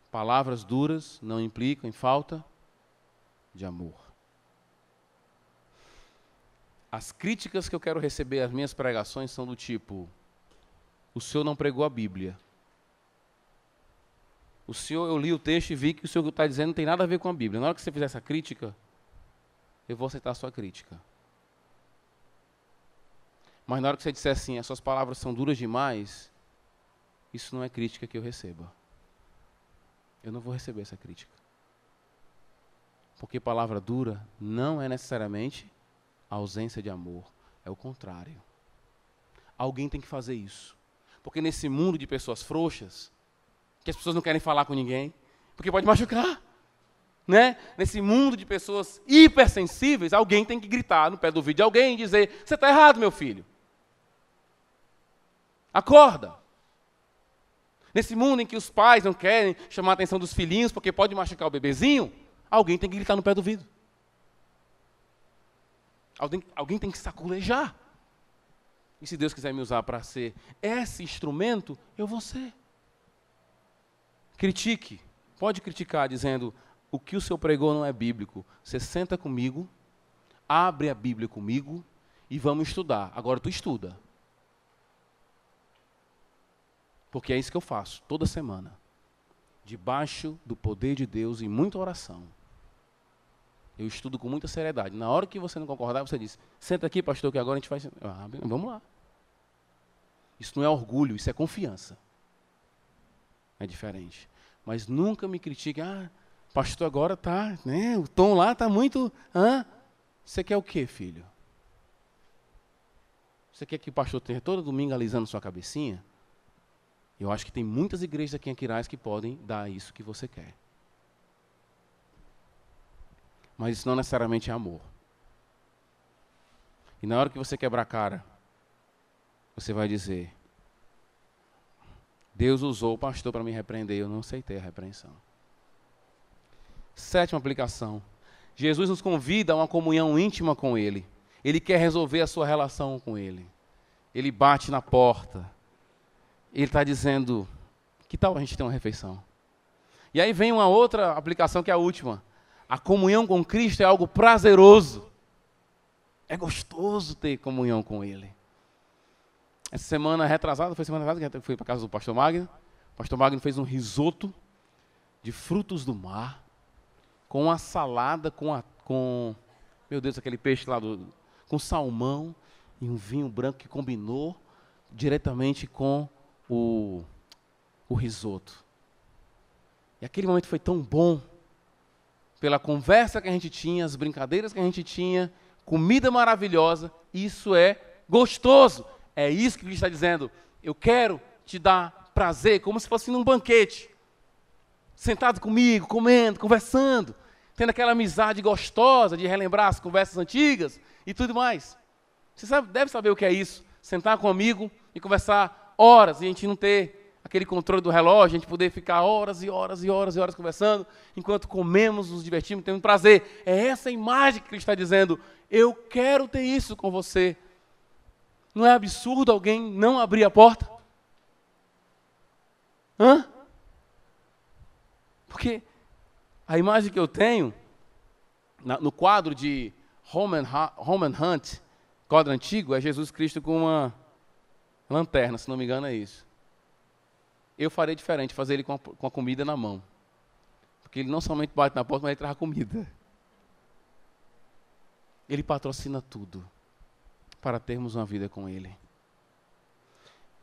Palavras duras não implicam em falta de amor. As críticas que eu quero receber às minhas pregações são do tipo, o senhor não pregou a Bíblia. Eu li o texto e vi que o senhor está dizendo não tem nada a ver com a Bíblia. Na hora que você fizer essa crítica, eu vou aceitar a sua crítica. Mas na hora que você disser assim, as suas palavras são duras demais, isso não é crítica que eu receba. Eu não vou receber essa crítica. Porque palavra dura não é necessariamente a ausência de amor. É o contrário. Alguém tem que fazer isso. Porque nesse mundo de pessoas frouxas, que as pessoas não querem falar com ninguém, porque pode machucar, né? Nesse mundo de pessoas hipersensíveis, alguém tem que gritar no pé do ouvido de alguém e dizer, você está errado, meu filho. Acorda. Nesse mundo em que os pais não querem chamar a atenção dos filhinhos porque pode machucar o bebezinho, alguém tem que gritar no pé do ouvido. Alguém tem que saculejar. E se Deus quiser me usar para ser esse instrumento, eu vou ser. Critique. Pode criticar dizendo, o que o senhor pregou não é bíblico. Você senta comigo, abre a Bíblia comigo e vamos estudar. Agora tu estuda. Porque é isso que eu faço, toda semana. Debaixo do poder de Deus e muita oração. Eu estudo com muita seriedade. Na hora que você não concordar, você diz, senta aqui, pastor, que agora a gente vai... vamos lá. Isso não é orgulho, isso é confiança. É diferente. Mas nunca me critique, pastor agora tá, né? O tom lá tá muito... Você quer o quê, filho? Você quer que o pastor tenha todo domingo alisando sua cabecinha? Eu acho que tem muitas igrejas aqui em Aquiraz que podem dar isso que você quer. Mas isso não necessariamente é amor. E na hora que você quebrar a cara, você vai dizer, Deus usou o pastor para me repreender, eu não aceitei a repreensão. Sétima aplicação. Jesus nos convida a uma comunhão íntima com Ele. Ele quer resolver a sua relação com Ele. Ele bate na porta. Ele está dizendo, que tal a gente ter uma refeição? E aí vem uma outra aplicação que é a última. A comunhão com Cristo é algo prazeroso. É gostoso ter comunhão com Ele. Essa semana retrasada, foi semana retrasada que eu fui para a casa do pastor Magno. O pastor Magno fez um risoto de frutos do mar, com uma salada, com meu Deus, aquele peixe lá, com salmão e um vinho branco que combinou diretamente com o risoto. E aquele momento foi tão bom, pela conversa que a gente tinha, as brincadeiras que a gente tinha, comida maravilhosa, isso é gostoso. É isso que Cristo está dizendo. Eu quero te dar prazer, como se fosse num banquete. Sentado comigo, comendo, conversando, tendo aquela amizade gostosa de relembrar as conversas antigas e tudo mais. Você deve saber o que é isso. Sentar com um amigo e conversar horas e a gente não ter aquele controle do relógio, a gente poder ficar horas e horas e horas e horas conversando, enquanto comemos, nos divertimos, temos prazer. É essa imagem que Cristo está dizendo. Eu quero ter isso com você. Não é absurdo alguém não abrir a porta? Hã? Porque a imagem que eu tenho, no quadro de Roman Hunt, quadro antigo, é Jesus Cristo com uma lanterna, se não me engano é isso. Eu faria diferente, fazer ele com a comida na mão. Porque ele não somente bate na porta, mas ele traz a comida. Ele patrocina tudo para termos uma vida com Ele.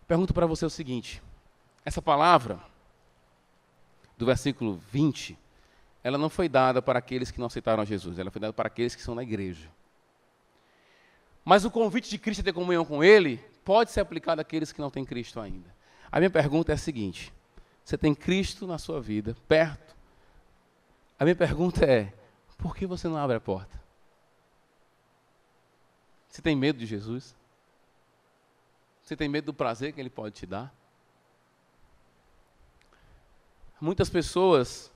Pergunto para você o seguinte, essa palavra, do versículo 20, ela não foi dada para aqueles que não aceitaram a Jesus, ela foi dada para aqueles que estão na igreja. Mas o convite de Cristo a ter comunhão com Ele pode ser aplicado àqueles que não têm Cristo ainda. A minha pergunta é a seguinte, você tem Cristo na sua vida, perto? A minha pergunta é, por que você não abre a porta? Você tem medo de Jesus? Você tem medo do prazer que Ele pode te dar? Muitas pessoas,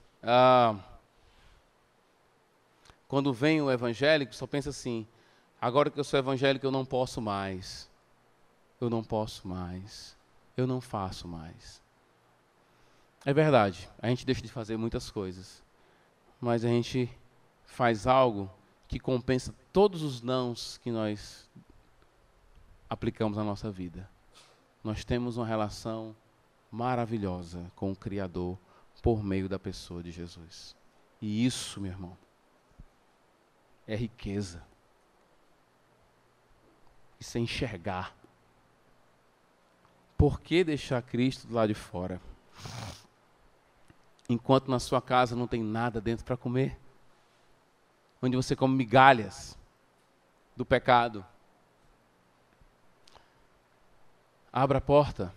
quando vem o evangélico, só pensam assim, agora que eu sou evangélico eu não posso mais, eu não posso mais, eu não faço mais. É verdade, a gente deixa de fazer muitas coisas, mas a gente faz algo que compensa todos os nãos que nós aplicamos na nossa vida. Nós temos uma relação maravilhosa com o Criador por meio da pessoa de Jesus. E isso, meu irmão, é riqueza. Isso é enxergar. Por que deixar Cristo do lado de fora? Enquanto na sua casa não tem nada dentro para comer. Onde você come migalhas do pecado. Abra a porta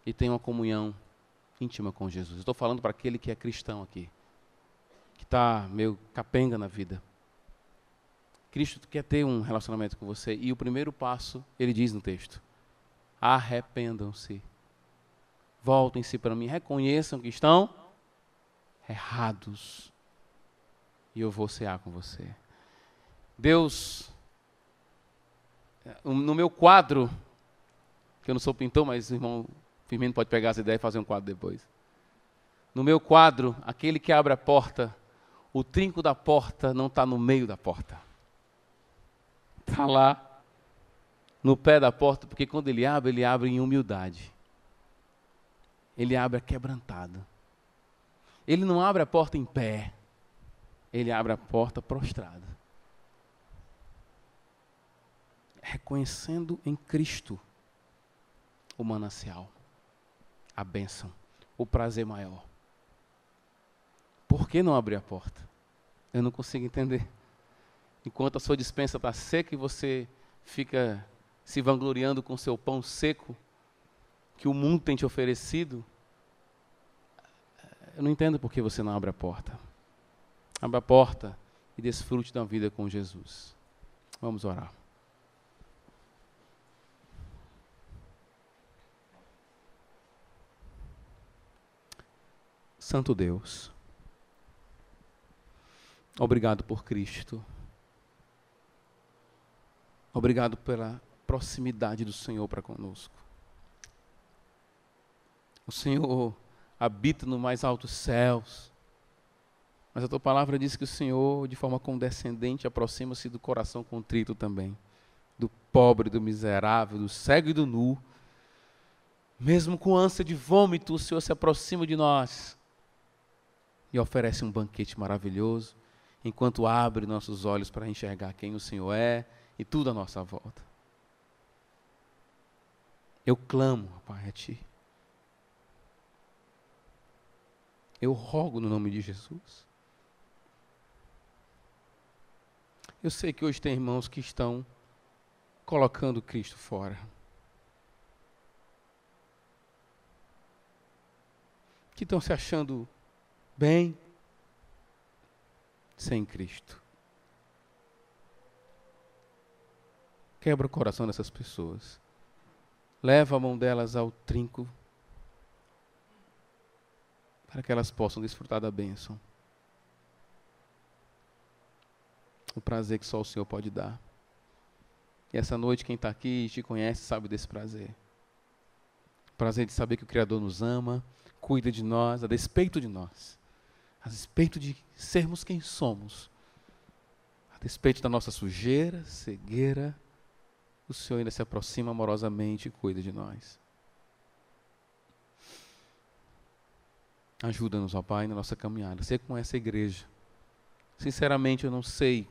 e tenha uma comunhão íntima com Jesus. Estou falando para aquele que é cristão aqui, que está meio capenga na vida. Cristo quer ter um relacionamento com você e o primeiro passo, ele diz no texto, arrependam-se, voltem-se para mim, reconheçam que estão errados. E eu vou cear com você. Deus, no meu quadro, que eu não sou pintor, mas o irmão Firmino pode pegar essa ideia e fazer um quadro depois. No meu quadro, aquele que abre a porta, o trinco da porta não está no meio da porta. Está lá, no pé da porta, porque quando ele abre em humildade. Ele abre quebrantado. Ele não abre a porta em pé. Ele abre a porta prostrado. Reconhecendo em Cristo o manancial, a bênção, o prazer maior. Por que não abrir a porta? Eu não consigo entender. Enquanto a sua despensa está seca e você fica se vangloriando com seu pão seco, que o mundo tem te oferecido, eu não entendo por que você não abre a porta. Abra a porta e desfrute da vida com Jesus. Vamos orar. Santo Deus, obrigado por Cristo. Obrigado pela proximidade do Senhor para conosco. O Senhor habita no mais altos céus, mas a tua palavra diz que o Senhor, de forma condescendente, aproxima-se do coração contrito também, do pobre, do miserável, do cego e do nu. Mesmo com ânsia de vômito, o Senhor se aproxima de nós e oferece um banquete maravilhoso, enquanto abre nossos olhos para enxergar quem o Senhor é e tudo à nossa volta. Eu clamo, Pai, a Ti. Eu rogo no nome de Jesus. Eu sei que hoje tem irmãos que estão colocando Cristo fora. Que estão se achando bem sem Cristo. Quebra o coração dessas pessoas. Leva a mão delas ao trinco para que elas possam desfrutar da bênção. O prazer que só o Senhor pode dar. E essa noite quem está aqui e te conhece sabe desse prazer. O prazer de saber que o Criador nos ama, cuida de nós, a despeito de nós. A despeito de sermos quem somos. A despeito da nossa sujeira, cegueira, o Senhor ainda se aproxima amorosamente e cuida de nós. Ajuda-nos, ó Pai, na nossa caminhada. Ser com essa igreja. Sinceramente, eu não sei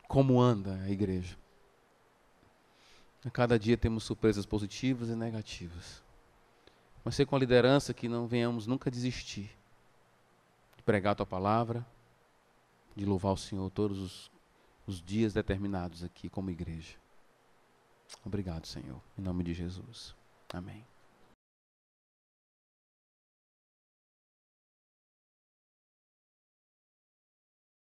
como anda a igreja. A cada dia temos surpresas positivas e negativas. Mas ser com a liderança que não venhamos nunca desistir de pregar a Tua palavra, de louvar o Senhor todos os dias determinados aqui como igreja. Obrigado, Senhor. Em nome de Jesus. Amém.